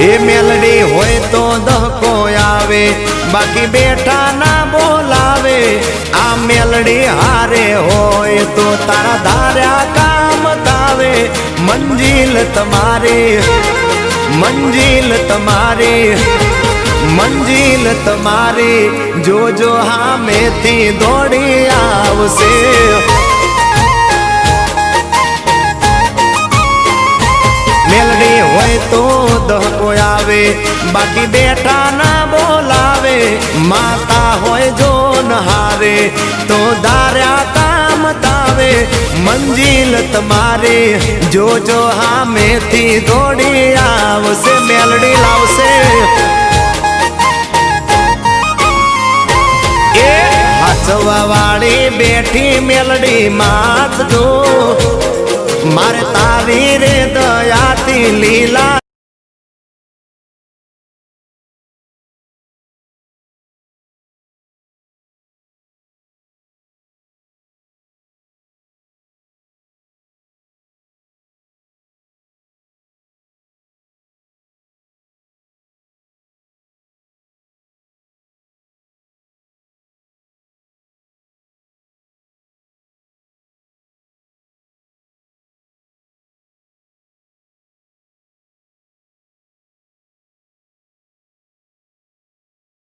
એ મેલડી હોય તો દહકો આવે, બાકી બેઠા ના બોલાવે। આ મેલડી હારે હોય તો તારા ધાર્યા કામ થાવે। મંજિલ તમારી, મંજિલ તમારી, મંજિલ તમારી જોજો હામેથી દોડી આવશે। મેલડી હોય તો દહકો આવે, બાકી બેઠા ના બોલાવે। માતા હોય જો નહારે તો ધાર્યા કામ થાવે। મંજિલ તમારી જોજો હામેથી દોડી આવશે। મેલડી લાવશે એ હાચવા વાળી બેઠી મેલડી માત જો, મારે તારી રે દયાથી લીલા